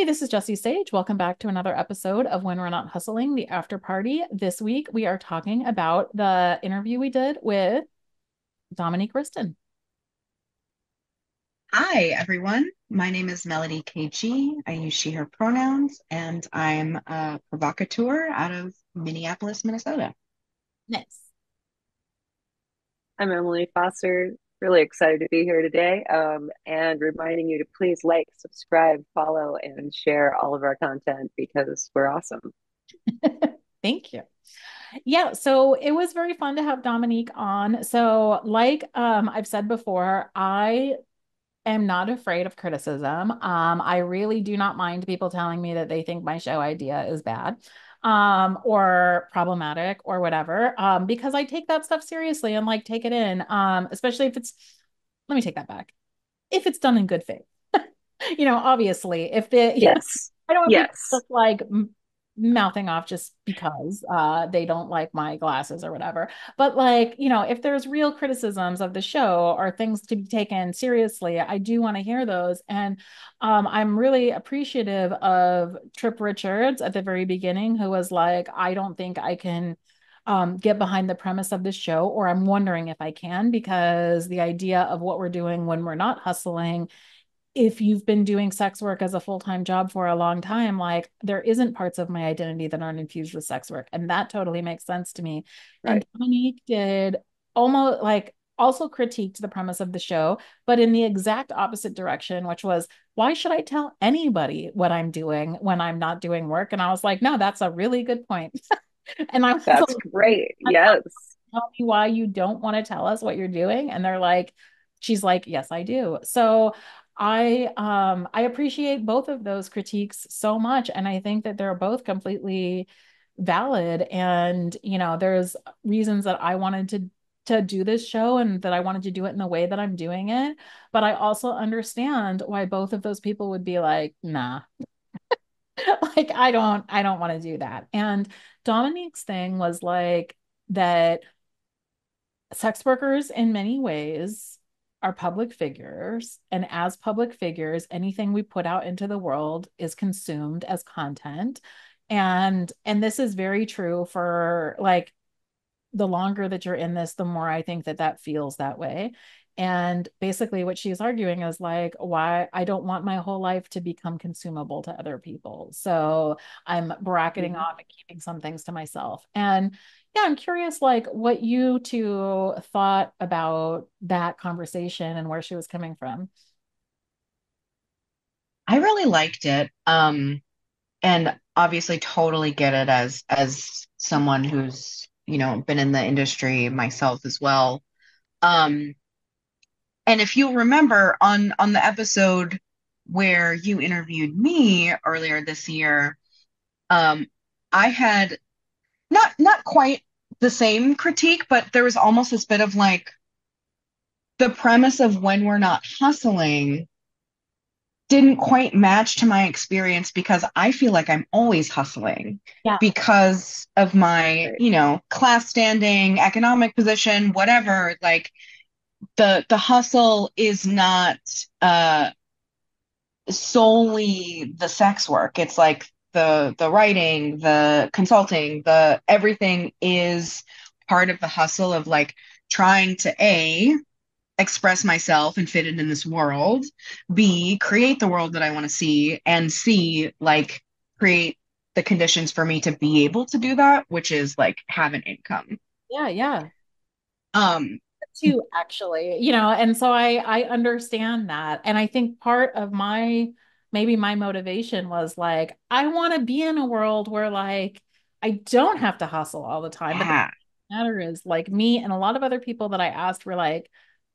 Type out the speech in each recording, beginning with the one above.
Hi, this is Jessie Sage. Welcome back to another episode of When We're Not Hustling, the After Party. This week we are talking about the interview we did with Dominique Christen. Hi, everyone. My name is Melodie KG. I use she, her pronouns, and I'm a provocateur out of Minneapolis, Minnesota. Nice. I'm Emily Foster. Really excited to be here today, and reminding you to please like, subscribe, follow, and share all of our content because we're awesome. Thank you. Yeah, so it was very fun to have Dominique on. So, like I've said before, I am not afraid of criticism. I really do not mind people telling me that they think my show idea is bad, or problematic or whatever, because I take that stuff seriously and like take it in, especially if it's, let me take that back, if it's done in good faith. Obviously, if it, Yes, I don't want people yes, just like mouthing off just because they don't like my glasses or whatever. But like, if there's real criticisms of the show or things to be taken seriously, I do want to hear those. And I'm really appreciative of Trip Richards at the very beginning, who was like, I don't think I can get behind the premise of this show, or I'm wondering if I can, because the idea of what we're doing when we're not hustling, if you've been doing sex work as a full-time job for a long time, like there isn't parts of my identity that aren't infused with sex work. And that totally makes sense to me. And right. Dominique did almost like also critiqued the premise of the show, but in the exact opposite direction, which was, why should I tell anybody what I'm doing when I'm not doing work? And I was like, no, that's a really good point. And I was That's like, great. Yes. tell me why you don't want to tell us what you're doing. And they're like, she's like, yes, I do. So I appreciate both of those critiques so much. And I think that they're both completely valid. And, there's reasons that I wanted to do this show and that I wanted to do it in the way that I'm doing it. But I also understand why both of those people would be like, nah, like I don't want to do that. And Dominique's thing was like that sex workers in many ways are public figures, and as public figures anything we put out into the world is consumed as content. And this is very true for like the longer that you're in this, the more I think that that feels that way. And basically, what she's arguing is like, why I don't want my whole life to become consumable to other people. So I'm bracketing Mhm. off and keeping some things to myself. And yeah, I'm curious, like, what you two thought about that conversation and where she was coming from. I really liked it. And obviously totally get it as someone who's, been in the industry myself as well. Um, and if you remember on the episode where you interviewed me earlier this year, um, I had not quite the same critique, but there was almost this bit of like the premise of when we're not hustling didn't quite match to my experience because I feel like I'm always hustling Yeah. because of my, Right. class standing, economic position, whatever. Like the hustle is not solely the sex work. It's like the writing, the consulting, the everything is part of the hustle of like trying to A, express myself and fit it in this world, B, create the world that I want to see, and C, like create the conditions for me to be able to do that, which is like have an income. Yeah, yeah. Um, Too, actually, and so I understand that. And I think part of my maybe my motivation was like, I want to be in a world where like I don't have to hustle all the time. But the yeah, matter is like me and a lot of other people that I asked were like,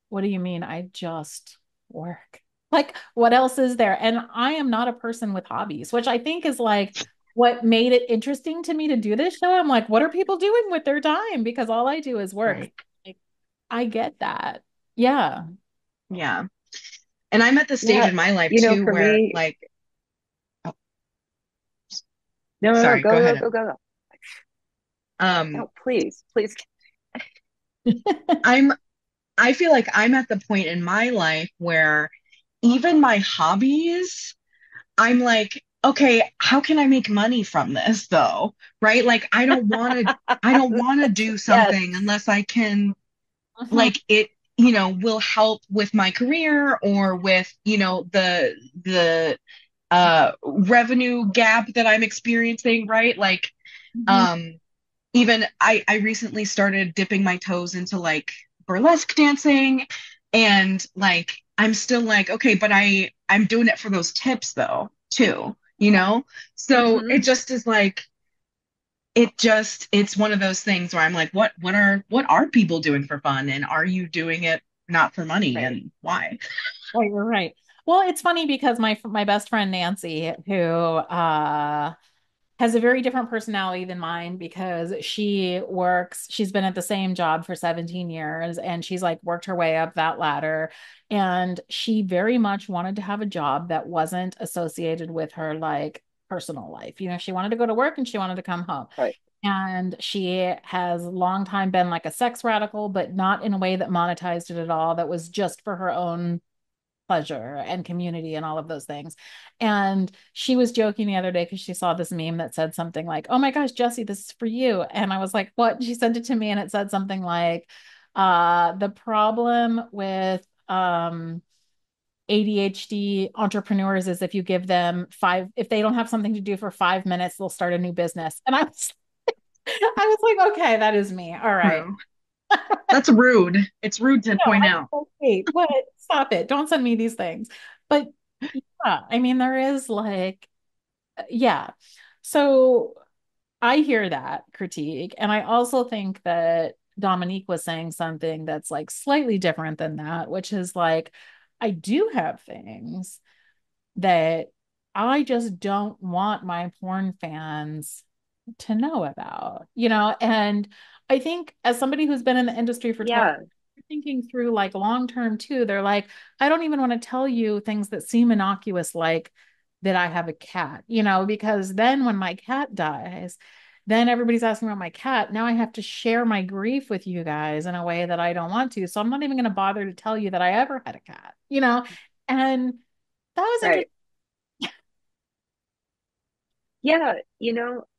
what do you mean I just work? Like, what else is there? And I am not a person with hobbies, which I think is like what made it interesting to me to do this show. I'm like, what are people doing with their time? Because all I do is work. right. Like, I get that. Yeah. Yeah. And I'm at the stage Yeah. in my life too For where me, like, oh, no, no, no, sorry, go go, go, ahead. go, go, go. Um, No, please, please. I'm I feel like I'm at the point in my life where even my hobbies, I'm like, okay, how can I make money from this though? Right? Like I don't want to do Yes. something unless I can, Mhm. like, it, will help with my career or with, the revenue gap that I'm experiencing, right? Like, Mhm. um even I recently started dipping my toes into like burlesque dancing, and like I'm still like, okay, but I'm doing it for those tips though too, so it Hmm. just is like, it's one of those things where I'm like, what are people doing for fun, and are you doing it not for money, Right. and why? Oh, you're right. Well, it's funny because my best friend Nancy, who has a very different personality than mine because she's been at the same job for 17 years and she's like worked her way up that ladder. And she very much wanted to have a job that wasn't associated with her like personal life. She wanted to go to work and she wanted to come home. Right. And she has long time been like a sex radical, but not in a way that monetized it at all. That was just for her own pleasure and community and all of those things. And she was joking the other day because she saw this meme that said something like, "Oh my gosh, Jessie, this is for you." And I was like, "What?" She sent it to me and it said something like, the problem with ADHD entrepreneurs is if they don't have something to do for 5 minutes, they'll start a new business." And I was like, okay, that is me. All right. True. That's rude. It's rude to No, point I out. was like, wait, what? Stop it. Don't send me these things. But yeah, I mean, there is like, yeah. So I hear that critique. And I also think that Dominique was saying something that's like slightly different than that, which is like, I do have things that I just don't want my porn fans to know about, and I think as somebody who's been in the industry for 12, Yeah. thinking through like long term too, they're like, I don't even want to tell you things that seem innocuous, like that I have a cat, because then when my cat dies, then everybody's asking about my cat. Now I have to share my grief with you guys in a way that I don't want to. So I'm not even going to bother to tell you that I ever had a cat, and that was Right. interesting. Yeah.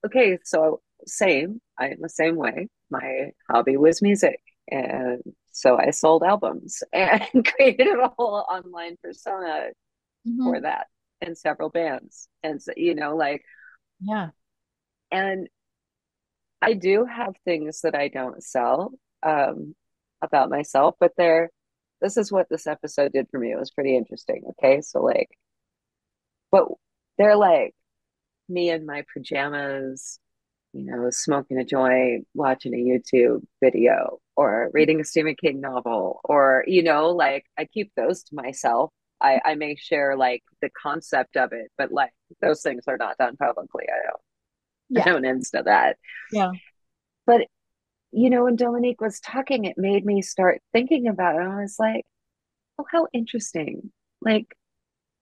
Okay. So same. I am the same way. My hobby was music. And so I sold albums and created a whole online persona for Mhm. that and several bands. And so, like, Yeah. and I do have things that I don't sell about myself, but this is what this episode did for me. It was pretty interesting. Okay. So, like, but they're like me in my pajamas, smoking a joint, watching a YouTube video, or reading a Stephen King novel, or, like I keep those to myself. I may share like the concept of it, but like those things are not done publicly. I Yeah. don't insta that. Yeah. But when Dominique was talking, it made me start thinking about it. I was like, oh, how interesting. Like,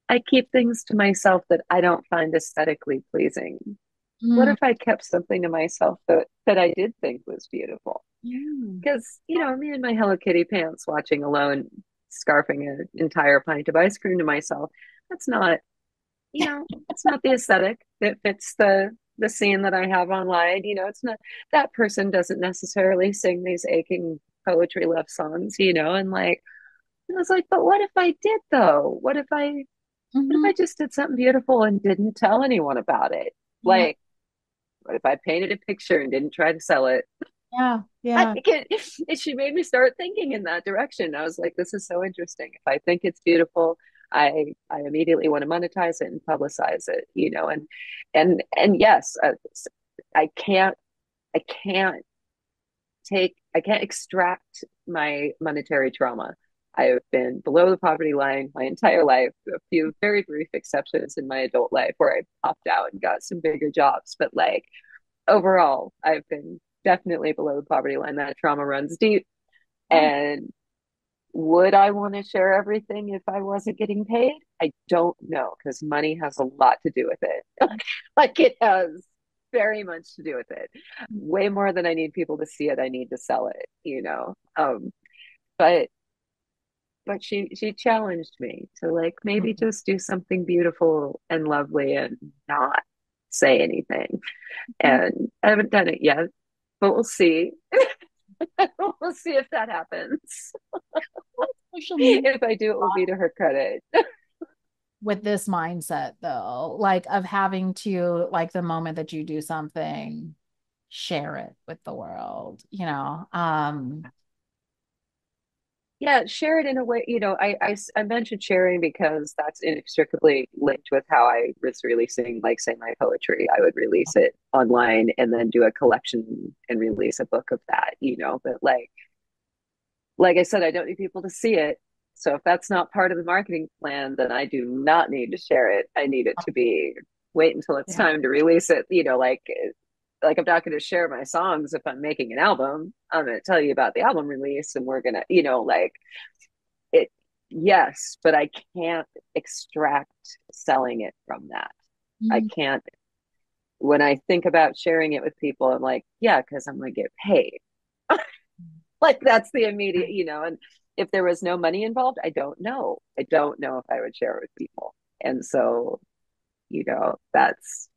I keep things to myself that I don't find aesthetically pleasing. What Mm. if I kept something to myself that I did think was beautiful? Mm. Because, me in my Hello Kitty pants watching Alone, scarfing an entire pint of ice cream to myself, that's not, it's not the aesthetic that fits the scene that I have online. It's not, that person doesn't necessarily sing these aching poetry love songs, and like I was like, but what if I did though? What if I Mhm. just did something beautiful and didn't tell anyone about it? Yeah. Like, what if I painted a picture and didn't try to sell it? Yeah. I Yeah. think she made me start thinking in that direction. I was like, this is so interesting. If I think it's beautiful, I immediately want to monetize it and publicize it, and yes, I can't I can't I can't extract my monetary trauma. I have been below the poverty line my entire life, a few very brief exceptions in my adult life where I popped out and got some bigger jobs. But like overall, I've been definitely below the poverty line. That trauma runs deep. Yeah. And would I want to share everything if I wasn't getting paid? I don't know because money has a lot to do with it. Like it has very much to do with it. Way more than I need people to see it, I need to sell it. But but she challenged me to like maybe just do something beautiful and lovely and not say anything. And I haven't done it yet, but we'll see. We'll see if that happens. Social media If I do, it will be to her credit. with this mindset though, like of having to, like, the moment that you do something, share it with the world, you know. Yeah, share it in a way, I mentioned sharing because that's inextricably linked with how I was releasing, like, say, my poetry. I would release it online and then do a collection and release a book of that, but like I said, I don't need people to see it. So if that's not part of the marketing plan, then I do not need to share it. I need it to be wait until it's Yeah. time to release it, like I'm not going to share my songs if I'm making an album. I'm going to tell you about the album release and we're going to, like it. Yes, but I can't extract selling it from that. I Mhm. can't. When I think about sharing it with people, I'm like, yeah, because I'm going to get paid. Like that's the immediate, and if there was no money involved, I don't know if I would share it with people. And so, that's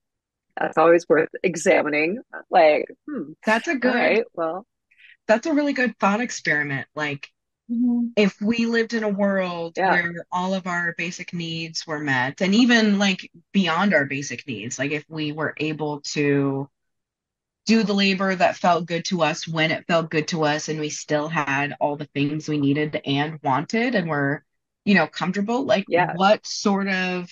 always worth examining. Like, That's a all good, right, well, that's a really good thought experiment. Like, Mhm. if we lived in a world yeah, where all of our basic needs were met, and even like beyond our basic needs, like if we were able to do the labor that felt good to us when it felt good to us, and we still had all the things we needed and wanted, and were, comfortable, like yeah, what sort of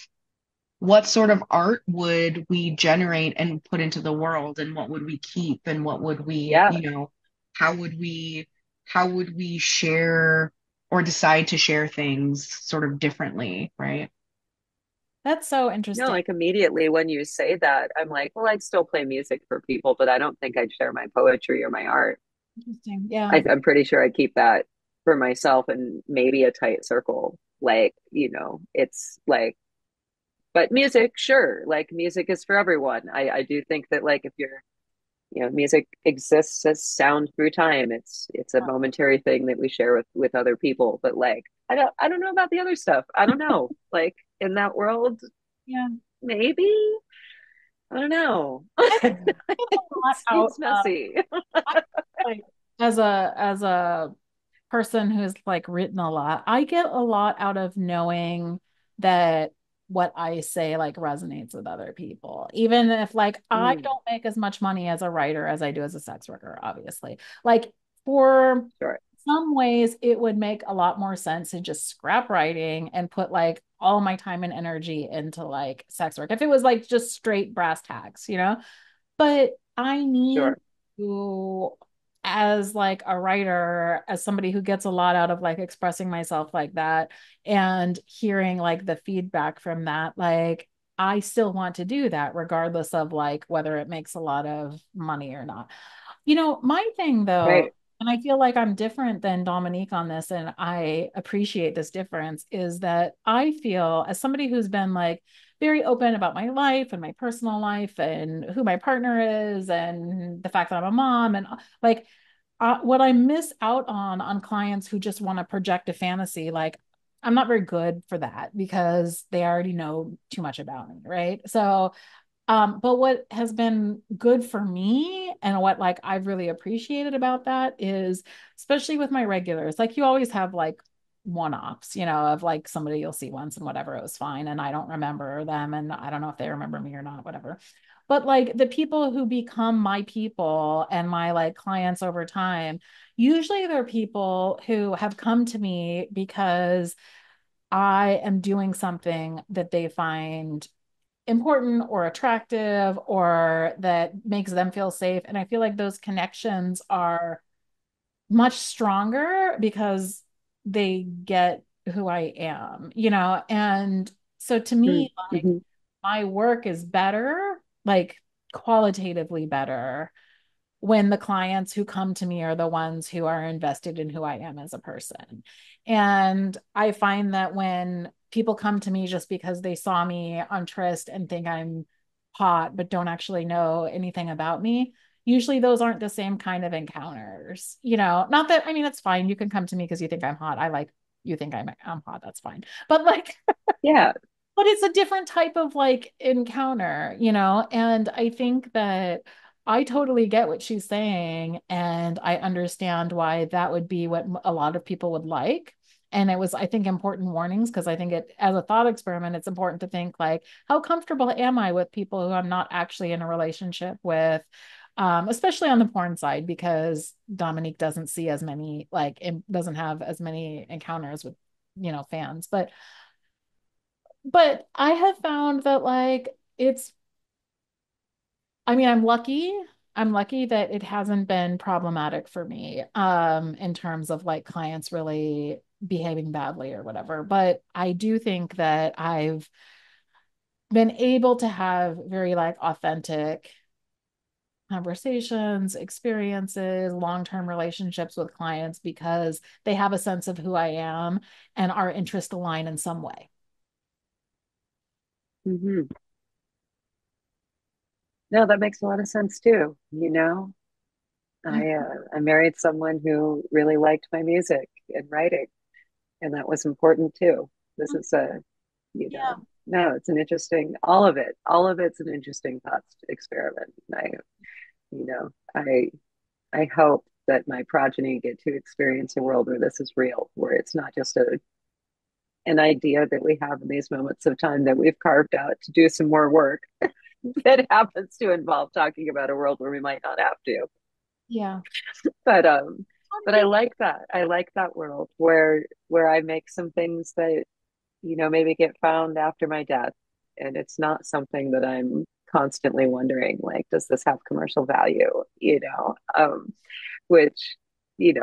art would we generate and put into the world, and what would we keep, and what would we, yeah. how would we how would we share or decide to share things sort of differently, right? That's so No, interesting. like immediately when you say that, I'm like, well, I'd still play music for people, but I don't think I'd share my poetry or my art. Interesting. Yeah. I'm pretty sure I'd keep that for myself and maybe a tight circle. Like, it's like, but music, sure, like music is for everyone. I do think that like if you're, music exists as sound through time. It's a momentary thing that we share with other people. But like, I don't know about the other stuff. I don't know. Like in that world, Yeah. maybe. I don't know. I get It a lot out seems messy. I, like, as a person who's like written a lot, I get a lot out of knowing that what I say like resonates with other people. Even if like I Mm, don't make as much money as a writer as I do as a sex worker, obviously. Like, for sure. some ways it would make a lot more sense to just scrap writing and put like all my time and energy into like sex work. If it was like just straight brass tacks, you know? But I need Sure. to, as like a writer, as somebody who gets a lot out of like expressing myself like that and hearing like the feedback from that, like I still want to do that regardless of like whether it makes a lot of money or not. My thing though, Right. and I feel like I'm different than Dominique on this, and I appreciate this difference, is that I feel as somebody who's been like very open about my life and my personal life and who my partner is and the fact that I'm a mom and like what I miss out on clients who just want to project a fantasy, like I'm not very good for that because they already know too much about me, right? So but what has been good for me and what like I've really appreciated about that is, especially with my regulars, like you always have like one-offs, of like somebody you'll see once and whatever, it was fine. And I don't remember them and I don't know if they remember me or not, whatever. But like the people who become my people and my like clients over time, usually they're people who have come to me because I am doing something that they find important or attractive or that makes them feel safe. And I feel like those connections are much stronger because they get who I am, And so to Mm, me, like hmm. my work is better, like qualitatively better when the clients who come to me are the ones who are invested in who I am as a person. And I find that when people come to me just because they saw me on Trist and think I'm hot, but don't actually know anything about me, usually those aren't the same kind of encounters. Not that, I mean, it's fine. You can come to me because you think I'm hot. I like you think I'm hot, that's fine. But like, Yeah. but it's a different type of like encounter, you know? And I think that I totally get what she's saying. And I understand why that would be what a lot of people would like. And it was, I think, important warnings because I think it, as a thought experiment, it's important to think like, how comfortable am I with people who I'm not actually in a relationship with? Especially on the porn side, because Dominique doesn't see as many, like, doesn't have as many encounters with, fans. But I have found that like it's, I mean, I'm lucky. I'm lucky that it hasn't been problematic for me in terms of like clients really behaving badly or whatever. But I do think that I've been able to have very like authentic conversations, experiences, long-term relationships with clients because they have a sense of who I am and our interests align in some way. Hmm. No, that makes a lot of sense too. You know, I married someone who really liked my music and writing, and that was important too. This is a, you Yeah. know, no, it's an interesting, all of it's an interesting thought experiment. You know, I hope that my progeny get to experience a world where this is real, where it's not just an idea that we have in these moments of time that we've carved out to do some more work that happens to involve talking about a world where we might not have to. Yeah. But I like that. I like that world where I make some things that, maybe get found after my death. And it's not something that I'm constantly wondering, like, does this have commercial value? Which, you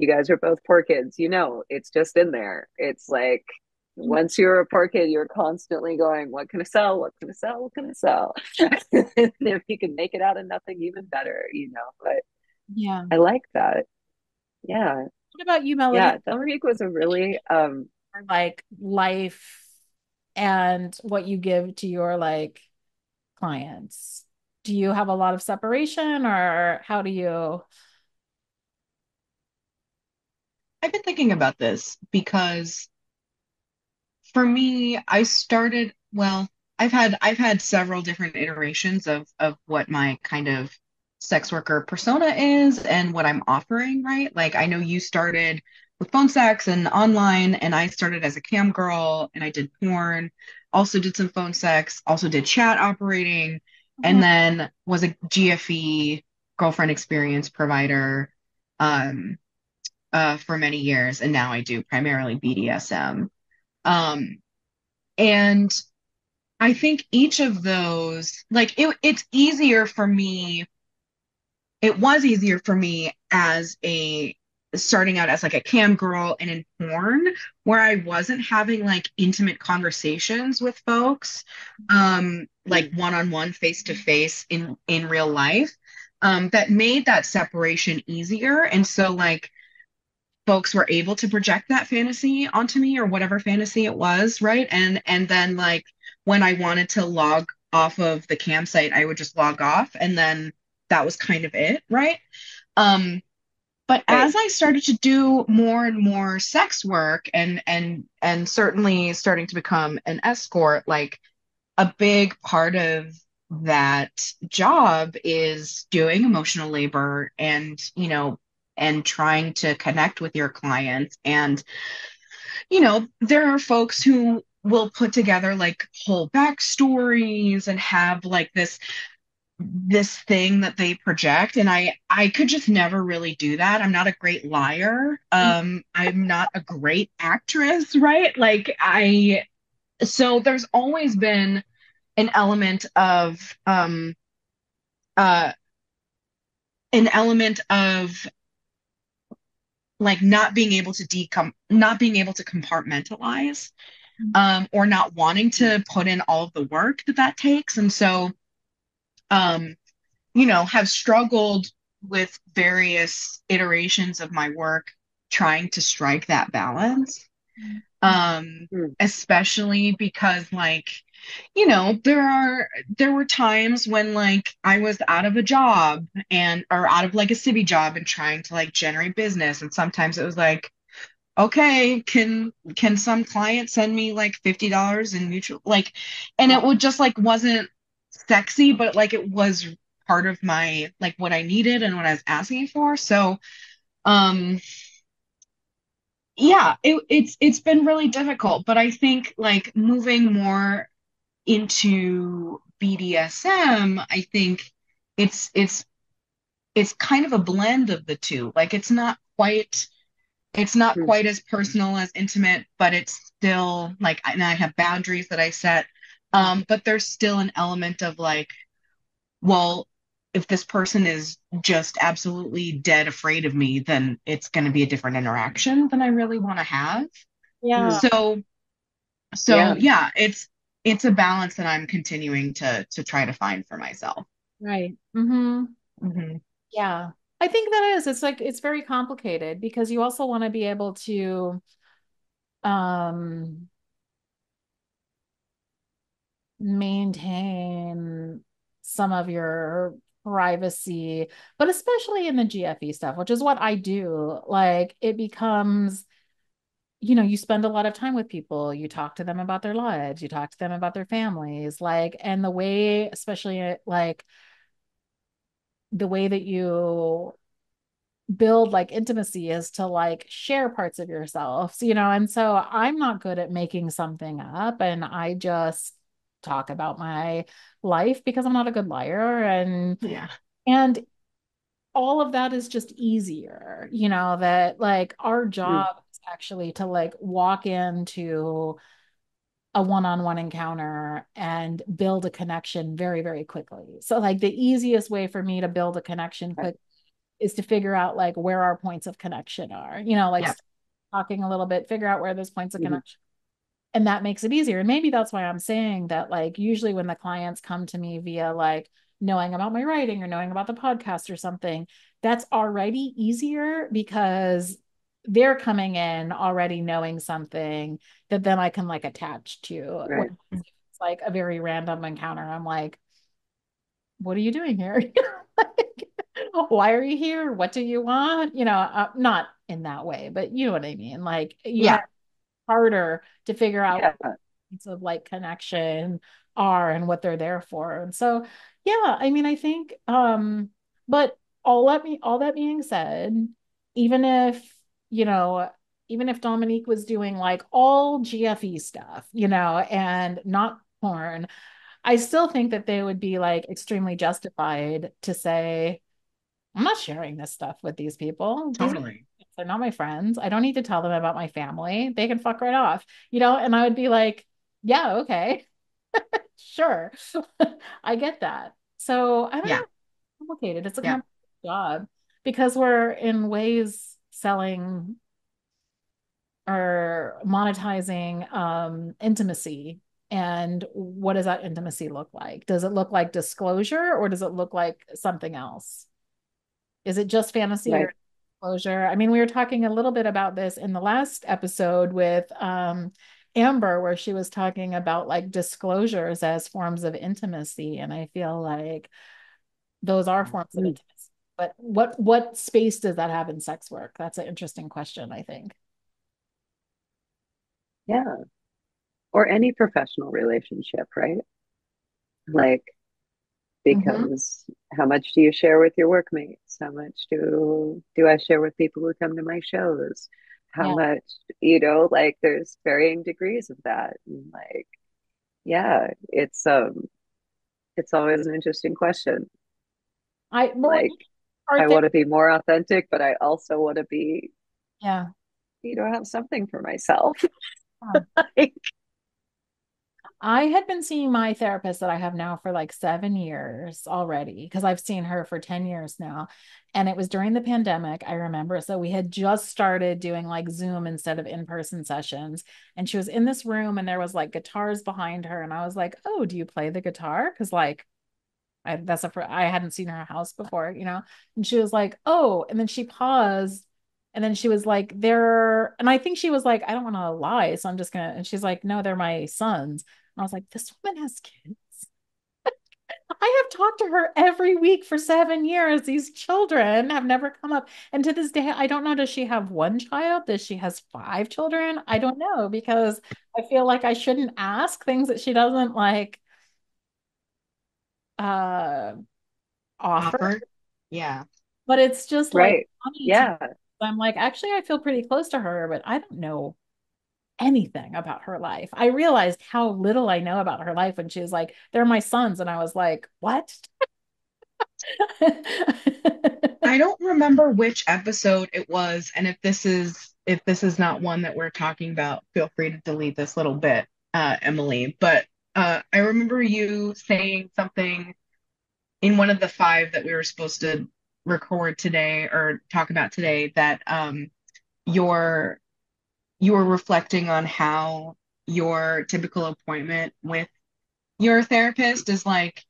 guys are both poor kids, it's just in there. It's like once you're a poor kid, you're constantly going, what can I sell? What can I sell? What can I sell? And if you can make it out of nothing, even better. But Yeah. I like that. Yeah. What about you, Melody? Yeah. Dominique was a really Like life and what you give to your like clients. Do you have a lot of separation or how do you? I've been thinking about this because for me, I started, well, I've had several different iterations of what my kind of sex worker persona is and what I'm offering, right? Like I know you started with phone sex and online, and I started as a cam girl and I did porn, also did some phone sex, also did chat operating, and Mhm. then was a GFE girlfriend experience provider for many years, and now I do primarily BDSM. Um, and I think each of those, like it's easier for me. It was easier for me as a starting out as like a cam girl and in porn, where I wasn't having like intimate conversations with folks, like one-on-one, face-to-face in real life. That made that separation easier. And so like folks were able to project that fantasy onto me or whatever fantasy it was, right? And then like when I wanted to log off of the campsite, I would just log off and then that was kind of it, right? Um, but right. as I started to do more and more sex work and certainly starting to become an escort, like a big part of that job is doing emotional labor and, and trying to connect with your clients. And, there are folks who will put together like whole backstories and have like this thing that they project, and I could just never really do that. I'm not a great liar. I'm not a great actress, right? Like I so there's always been an element of uh an element of like not being able to compartmentalize, or not wanting to put in all of the work that takes. And so um have struggled with various iterations of my work trying to strike that balance. Um, Mm. Especially because like, there were times when like I was out of a job or out of like a city job and trying to like generate business. And sometimes it was like, okay, can some client send me like $50 in mutual like, and it would just like wasn't sexy, but like it was part of my like what I needed and what I was asking for. So um yeah, it's been really difficult, but I think like moving more into BDSM, I think it's it's it's kind of a blend of the two. Like it's not Mm, quite as personal as intimate, but it's still like, and I have boundaries that I set. But there's still an element of like, well, if this person is just absolutely dead afraid of me, then it's going to be a different interaction than I really want to have. Yeah, mm, So, yeah, yeah, it's a balance that I'm continuing to try to find for myself. right. Mm-hmm. Hmm. Yeah. I think that is. It's like it's very complicated because you also want to be able to um maintain some of your privacy, but especially in the GFE stuff, which is what I do. Like it becomes, you spend a lot of time with people, you talk to them about their lives, you talk to them about their families, like, and the way, especially like the way that you build like intimacy is to like share parts of yourself, and so I'm not good at making something up and I just talk about my life because I'm not a good liar Yeah. and all of that is just easier, that like our mm, job is actually to like walk into a one-on-one encounter and build a connection very, very quickly. So like the easiest way for me to build a connection right, quick is to figure out like where our points of connection are, like Yeah. talking a little bit, figure out where those points of mhm, connection. And that makes it easier. And maybe that's why I'm saying that, like, usually when the clients come to me via like knowing about my writing or knowing about the podcast or something, that's already easier because they're coming in already knowing something that then I can like attach to. When right, it's like a very random encounter, I'm like, what are you doing here? Like, why are you here? What do you want? Not in that way, but you know what I mean. Like you have Yeah. harder to figure out yeah, points of like connection are and what they're there for. And so, yeah, I mean, I think, but all that being said, even if, you know, even if Dominique was doing like all GFE stuff, and not porn, I still think that they would be like extremely justified to say, I'm not sharing this stuff with these people. Totally. They're not my friends. I don't need to tell them about my family. They can fuck right off, And I would be like, yeah, okay, sure. I get that. So I don't know. Yeah. It's complicated. It's a Yeah. complicated job because we're in ways selling or monetizing intimacy. And what does that intimacy look like? Does it look like disclosure or does it look like something else? Is it just fantasy right. or disclosure? I mean, we were talking a little bit about this in the last episode with Amber, where she was talking about like disclosures as forms of intimacy. And I feel like those are forms of Mm, intimacy. But what space does that have in sex work? That's an interesting question, I think. yeah. Or any professional relationship, right? Like, Hmm. because how much do you share with your workmates? How much do I share with people who come to my shows? How Yeah. much, like there's varying degrees of that. And like, yeah, it's always an interesting question. Well, Like, I part there. want to be more authentic, but I also want to be, Yeah. have something for myself. Yeah. Like, I had been seeing my therapist that I have now for like 7 years already because I've seen her for 10 years now. And it was during the pandemic, I remember. So we had just started doing like Zoom instead of in-person sessions. And she was in this room and there was like guitars behind her. And I was like, oh, do you play the guitar? Because like I hadn't seen her house before, And she was like, "Oh," and then she paused, and then she was like, "They're," and I think she was like, "I don't want to lie, so I'm just gonna," and she's like, "No, they're my sons." And I was like, "This woman has kids." I have talked to her every week for 7 years. These children have never come up. And to this day, I don't know, does she have one child? Does she has five children? I don't know because I feel like I shouldn't ask things that she doesn't like uh offer. Offer. Yeah. But it's just like Right. funny to me. Yeah. I'm like, actually, I feel pretty close to her, but I don't know anything about her life. I realized how little I know about her life when she was like, they're my sons. And I was like, what? I don't remember which episode it was, and if this is not one that we're talking about, feel free to delete this little bit, Emily. But I remember you saying something in one of the five that we were supposed to record today or talk about today that you're you were reflecting on how your typical appointment with your therapist is like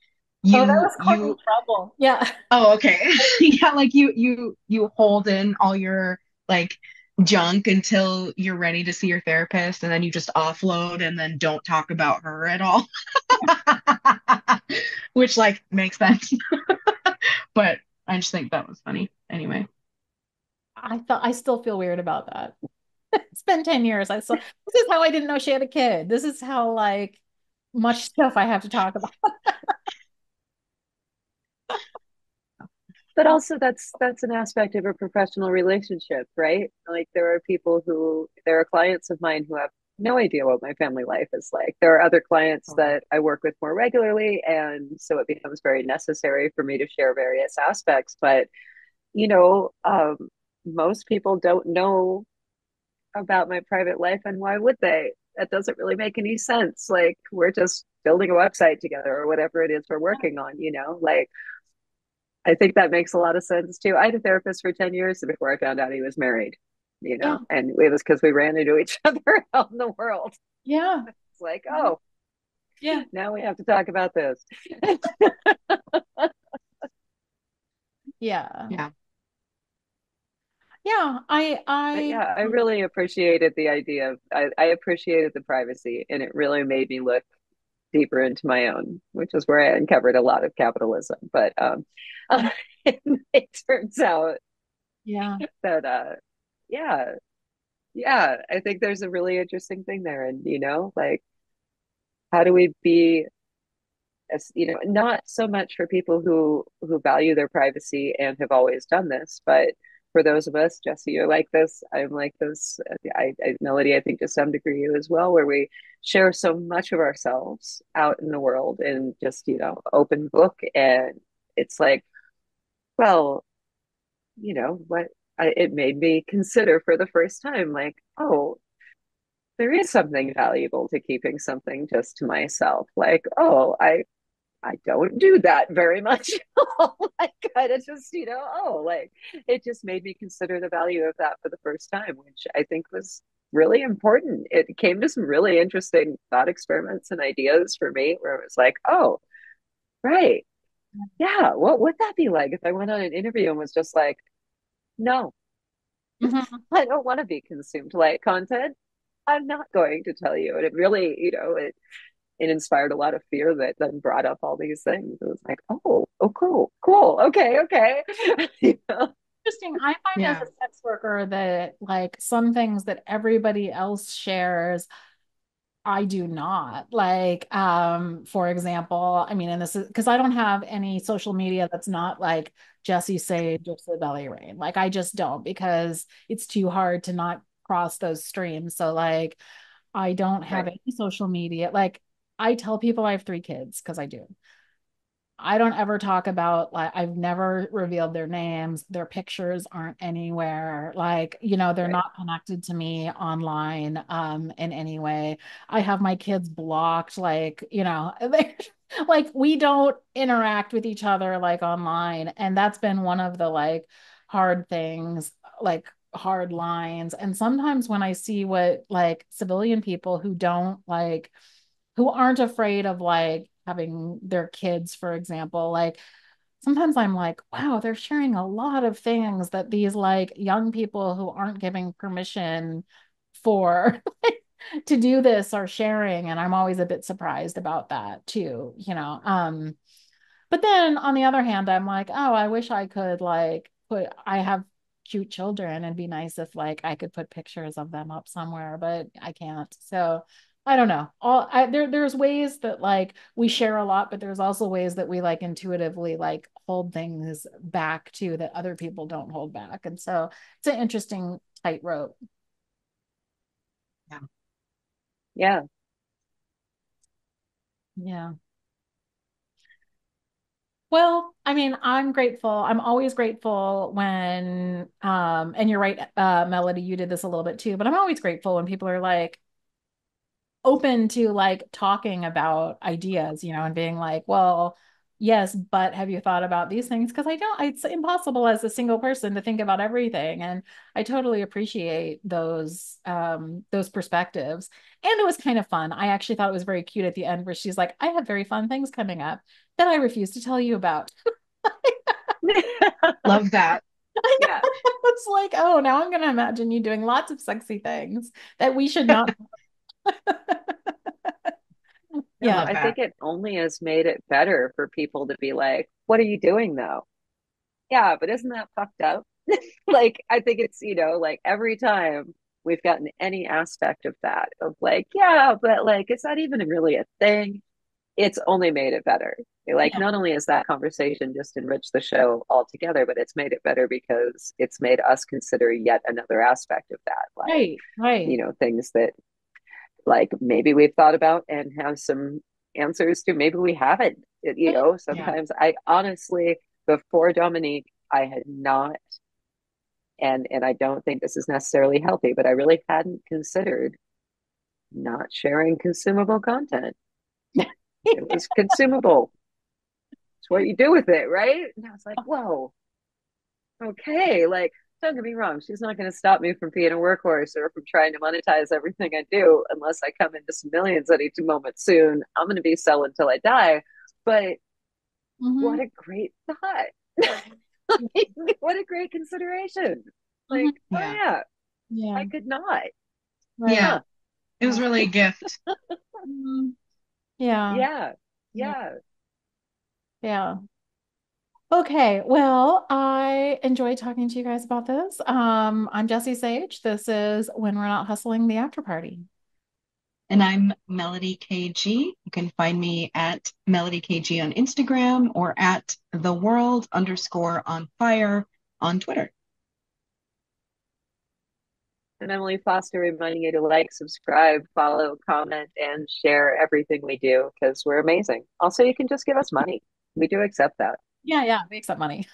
Oh, that was causing you trouble. Yeah. oh, okay. Yeah, like you hold in all your like junk until you're ready to see your therapist, and then you just offload and then don't talk about her at all. Which like makes sense. But I just think that was funny. Anyway. I still feel weird about that. It's been 10 years. I saw this is how I didn't know she had a kid. This is how like much stuff I have to talk about. But also that's an aspect of a professional relationship, right? Like there are clients of mine who have no idea what my family life is like. There are other clients Totally. that I work with more regularly, and so it becomes very necessary for me to share various aspects. But you know, most people don't know about my private life, and why would they? That doesn't really make any sense. Like we're just building a website together or whatever it is we're working on, like I think that makes a lot of sense too. I had a therapist for 10 years before I found out he was married, Yeah. and it was because we ran into each other out in the world. Yeah. It's like, oh, Yeah. now we have to talk about this. Yeah. Yeah. Yeah. But yeah, I really appreciated the idea of, I appreciated the privacy, and it really made me look deeper into my own, which is where I uncovered a lot of capitalism. But it turns out yeah. that, yeah, yeah, I think there's a really interesting thing there. And, like, how do we be as not so much for people who value their privacy and have always done this, but for those of us, Jessie, you're like this, I'm like this, Melody, I think to some degree you as well, where we share so much of ourselves out in the world and just open book, and it's like, well, what it made me consider for the first time, like, oh, there is something valuable to keeping something just to myself. Like, oh, I don't do that very much. I kind of just, like it just made me consider the value of that for the first time, which I think was really important. It came to some really interesting thought experiments and ideas for me where it was like, oh, right. Yeah. What would that be like if I went on an interview and was just like, no, Mhm. I don't want to be consumed like content. I'm not going to tell you. And it really, it inspired a lot of fear that then brought up all these things. It was like, oh, cool, cool, okay, okay. you know? Interesting. I find as Yeah. a sex worker that like some things that everybody else shares, I do not. Like, for example, I mean, and this is because I don't have any social media that's not like Jessie Sage or the Belly Rain. Like, I just don't because it's too hard to not cross those streams. So, like, I don't have Right, any social media. Like, I tell people I have three kids because I do. I don't ever talk about like I've never revealed their names. Their pictures aren't anywhere. Like, they're right, not connected to me online in any way. I have my kids blocked like, they like we don't interact with each other like online. And that's been one of the like hard things, like hard lines. And sometimes when I see what like civilian people who don't like who aren't afraid of like having their kids, for example. Like sometimes I'm like, wow, they're sharing a lot of things that these like young people who aren't giving permission for to do this are sharing. And I'm always a bit surprised about that too. But then on the other hand, I'm like, oh, I wish I could like I have cute children and be nice if like I could put pictures of them up somewhere, but I can't. So I don't know. There's ways that like we share a lot, but there's also ways that we like intuitively like hold things back too that other people don't hold back. And so it's an interesting tightrope. Yeah. Yeah. Yeah. Well, I mean, I'm grateful. I'm always grateful when, and you're right, Melody, you did this a little bit too, but I'm always grateful when people are like open to like talking about ideas, and being like, well, yes, but have you thought about these things? Because it's impossible as a single person to think about everything. And I totally appreciate those perspectives. And it was kind of fun. I actually thought it was very cute at the end where she's like, I have very fun things coming up that I refuse to tell you about. Love that. I know. Yeah. It's like, oh, now I'm going to imagine you doing lots of sexy things that we should not. I No, Yeah. love I think that. it only has made it better for people to be like, what are you doing though? Yeah, but isn't that fucked up? Like, I think it's, like every time we've gotten any aspect of that, of like, yeah, but like, it's not even really a thing. It's only made it better. Like, Yeah. not only has that conversation just enriched the show altogether, but it's made it better because it's made us consider yet another aspect of that. Like, Right. Right. things that like maybe we've thought about and have some answers to, maybe we haven't. Yeah. Sometimes I honestly, before Dominique, I had not, and I don't think this is necessarily healthy, but I really hadn't considered not sharing consumable content. It was consumable. It's what you do with it, right? And I was like, whoa, okay. Like, don't get me wrong, she's not going to stop me from being a workhorse or from trying to monetize everything I do unless I come into some millions at each moment soon. I'm going to be selling until I die. But what Hmm. a great thought. Like, what a great consideration. Hmm. Like, oh Yeah. yeah, Yeah. I could not. Right. Yeah. Huh. It was really a gift. Mhm. Yeah. Yeah. Yeah. Yeah. Yeah. Okay. Well, I enjoyed talking to you guys about this. I'm Jessie Sage. This is When We're Not Hustling the After Party. And I'm Melodie KG. You can find me at Melodie KG on Instagram or at the world underscore on fire on Twitter. And Emily Foster reminding you to like, subscribe, follow, comment, and share everything we do because we're amazing. Also, you can just give us money. We do accept that. Yeah, yeah, we accept money.